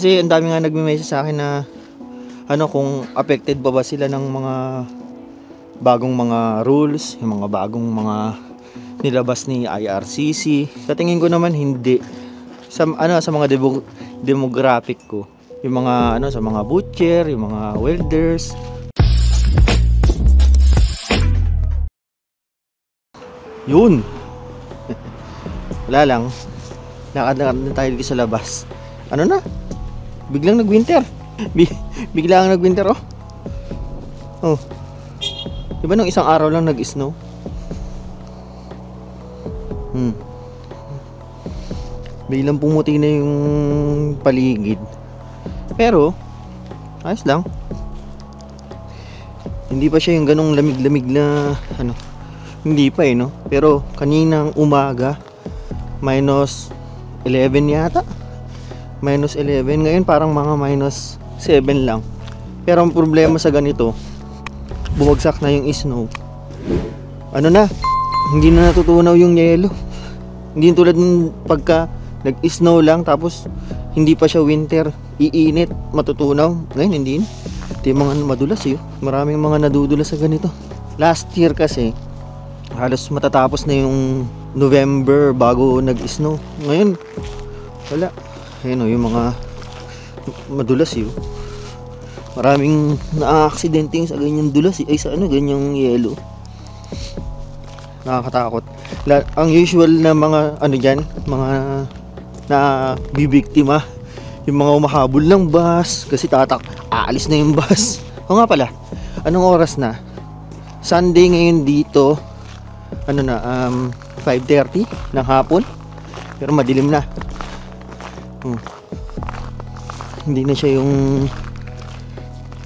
Kasi ang dami nga nagme-message sa akin na ano, kung affected ba sila ng mga bagong mga rules, yung mga bagong mga nilabas ni IRCC. Sa tingin ko naman hindi. Sa mga demographic ko, yung mga sa mga butcher, yung mga welders. Yun. Wala lang. Lakad na tayo dito sa labas. Ano na? Biglang nag-winter. Biglang nag-winter, oh. Oh. Diba nung isang araw lang nag-snow? Biglang pumuti na yung paligid. Pero ayos lang. Hindi pa siya yung ganong lamig-lamig na hindi pa no. Pero kaninang umaga minus 11 yata. Minus 11. Ngayon parang mga minus 7 lang. Pero ang problema sa ganito, bumagsak na yung snow. Hindi na natutunaw yung yelo. Hindi tulad ng pagka nag-snow lang tapos hindi pa siya winter, iinit, matutunaw. Ngayon hindi. Ito yung mga madulas Maraming mga nadudulas sa ganito. Last year kasi halos matatapos na yung November bago nag-snow. Ngayon wala. Ayun yung mga madulas Maraming na-aksidente sa ganyang dulas ay sa ganyang yelo. Nakakatakot. Ang usual na mga dyan, mga na bibiktima, yung mga umahabol ng bus kasi aalis na yung bus. O nga pala, anong oras na? Sunday ngayon dito 5:30 ng hapon, pero madilim na. Hindi na siya yung,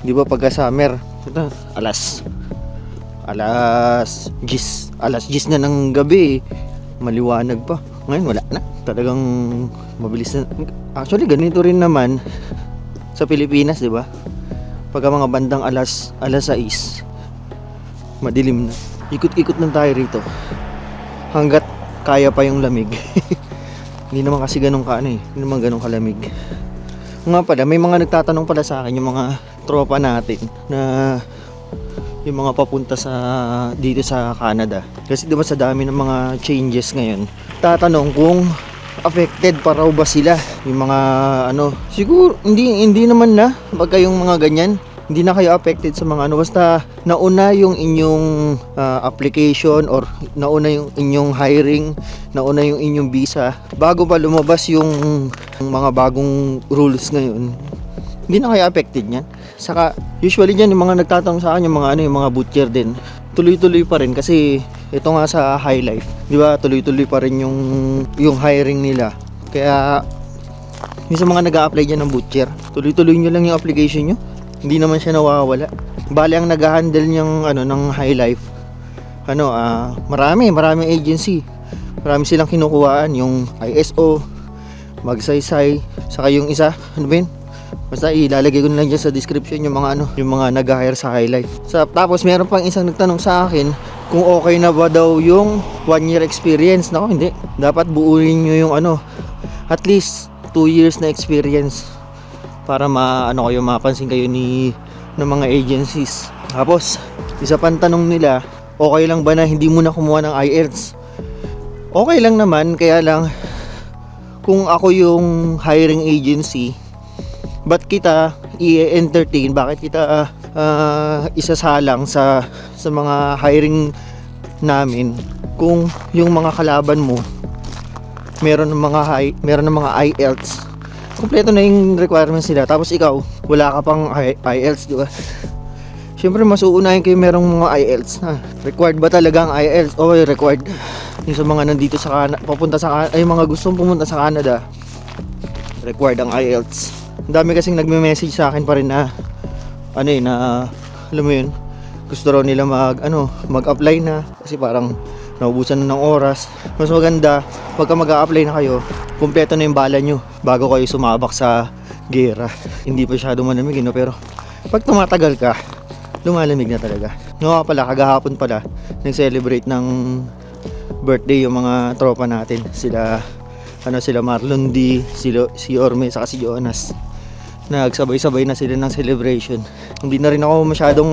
di ba pagka summer alas 10 na ng gabi, maliwanag pa. Ngayon wala na, talagang mabilis na. Actually ganito rin naman sa Pilipinas, di ba? Pagka mga bandang alas 6 madilim na. Ikot-ikot lang tayo rito hanggat kaya pa yung lamig. Hindi naman kasi ganun hindi naman ganun kalamig. Nga pala, may mga nagtatanong pala sa akin, yung mga tropa natin na yung mga papunta dito sa Canada. Kasi diba sa dami ng mga changes ngayon, tatanong kung affected pa raw ba sila, yung mga siguro hindi naman na pagka yung mga ganyan, hindi na kayo affected sa mga basta nauna yung inyong application or nauna yung inyong hiring, nauna yung inyong visa bago pa lumabas yung mga bagong rules ngayon. Hindi na kayo affected niyan. Saka usually diyan yung mga nagtatanong sa akin, yung mga butcher din, tuloy-tuloy pa rin kasi ito nga sa High Life, di ba, tuloy-tuloy pa rin yung hiring nila. Kaya yung sa mga nag-a-apply diyan ng butcher, tuloy-tuloy nyo lang yung application nyo. Hindi naman siya nawawala. Bali ang nag-handle ng ng High Life, maraming agency. Marami silang kinukuhaan, yung ISO, Magsaysay, saka yung isa, basta ilalagay ko na lang dyan sa description yung mga nag-hire sa High Life. Tapos meron pang isang nagtanong sa akin kung okay na ba daw yung 1 year experience. Nako, hindi. Dapat buuin nyo yung at least 2 years na experience para mapansin kayo ng mga agencies. Tapos isa pang tanong nila, okay lang ba na hindi mo na kumuha ng IELTS? Okay lang naman, kaya lang kung ako yung hiring agency, ba't kita i-entertain, bakit kita isasalang sa mga hiring namin kung yung mga kalaban mo meron ng mga IELTS, kompleto na yung requirements nila, tapos ikaw wala ka pang IELTS, di ba? Siyempre mas uunahin kayo merong mga IELTS na. Required ba talaga ang IELTS? O required yung sa mga nandito sa mga gustong pumunta sa Canada, required ang IELTS. Ang dami kasing nagme-message sa akin pa rin na alam mo yun, gusto raw nila mag-apply na kasi parang naubusan na ng oras. Mas maganda pagka mag-a-apply na kayo, kumpleto na yung bala nyo bago kayo sumabak sa gera. Hindi pa masyado malamig, pero pag tumatagal ka, lumalamig na talaga. Nga pala, kagahapon pala nag-celebrate ng birthday yung mga tropa natin, sila Marlon D, si Orme, saka si Jonas. nagsabay-sabay na sila ng celebration. Hindi na rin ako masyadong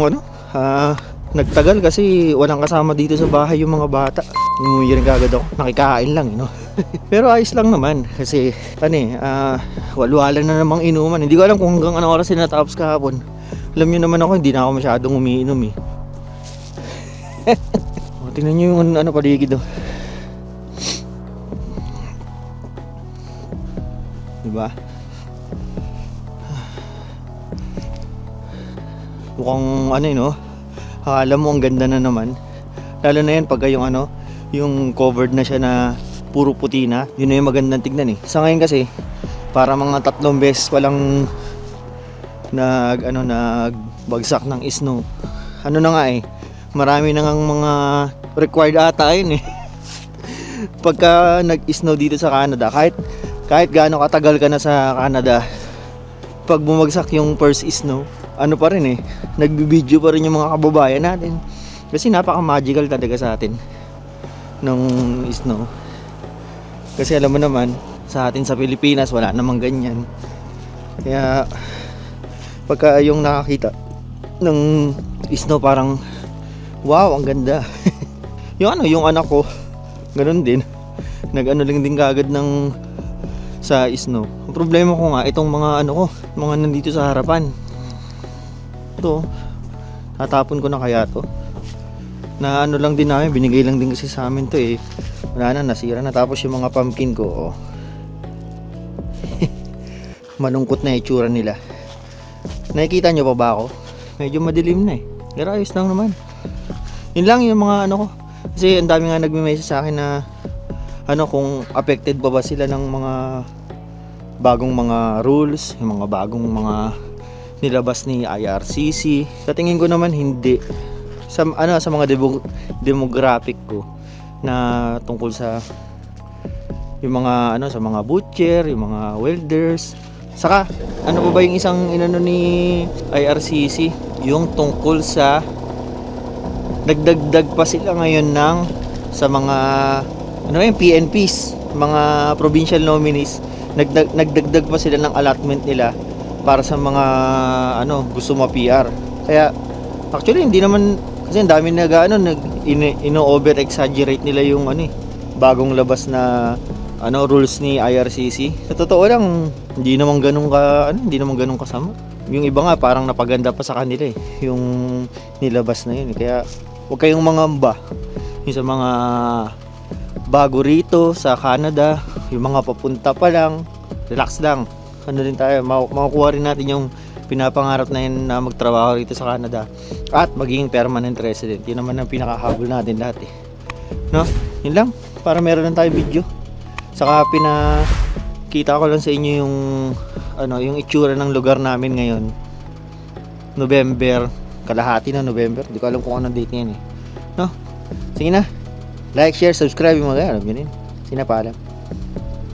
nagtagal kasi walang kasama dito sa bahay yung mga bata. Umuwi rin kagad ako, nakikain lang, no? Pero ayos lang naman kasi walwala na namang inuman. Hindi ko alam kung hanggang anong oras sila natapos kahapon. Alam nyo naman ako, hindi na ako masyadong umiinom eh. Tingnan nyo yung paligid, oh. Diba? Mukhang no? Akala mo ang ganda na naman. Lalo na yan pagka yung covered na siya na puro puti na. Yun na yung magandang tignan eh. Sa ngayon kasi, para mga 3 beses walang nagbagsak ng snow. Ano na nga eh, marami na ngang mga required ata yun eh. Pagka nag-snow dito sa Canada, kahit gaano katagal ka na sa Canada, pag bumagsak yung first snow, pa rin eh, nagbibideo pa rin yung mga kababayan natin. Kasi napaka-magical talaga sa atin ng snow. Kasi alam mo naman, sa atin sa Pilipinas, wala namang ganyan. Kaya, pagka yung nakakita ng snow, parang, wow, ang ganda. yung anak ko, ganun din. Lang din kagad sa snow. Ang problema ko nga, itong mga mga nandito sa harapan. Ito, tatapon ko na kaya to. Na lang din namin, binigay lang din kasi sa amin to eh. Wala na, nasira na. Tapos yung mga pumpkin ko, malungkot na itsura nila. Nakikita nyo pa ba ako? Medyo madilim na eh. Pero ayos lang naman. Yun lang yung mga ko. Kasi ang dami nga nagme-message sa akin na kung affected ba sila ng mga bagong mga rules, yung mga bagong mga nilabas ni IRCC. Sa tingin ko naman hindi. Sa mga demographic ko na tungkol sa yung mga sa mga butcher, yung mga welders. Saka pa ba yung isang ni IRCC, yung tungkol sa nagdagdag pa sila ngayon sa mga yung PNPs, mga provincial nominees, nagdagdag pa sila ng allotment nila para sa mga gusto ma-PR. Kaya actually hindi naman, kasi ang dami ino-over exaggerate nila yung bagong labas na rules ni IRCC. Sa totoo lang, hindi naman ganun kasama. Yung iba nga parang napaganda pa sa kanila eh, yung nilabas na yun. Kaya huwag kayong mangamba yung sa mga bago rito sa Canada, yung mga papunta pa lang, relax lang. Din tayo, makukuha rin natin yung pinapangarap na yun na magtrabaho rito sa Canada at maging permanent resident. Yun naman ang pinakahabol natin dati, no? Yun lang, para meron lang tayo video. Saka pinakita ko lang sa inyo yung yung itsura ng lugar namin ngayon. November, kalahati na November. Hindi ko alam kung anong date niyan eh, no? Sige na, like, share, subscribe yung mga alam yun. Sinapaalam.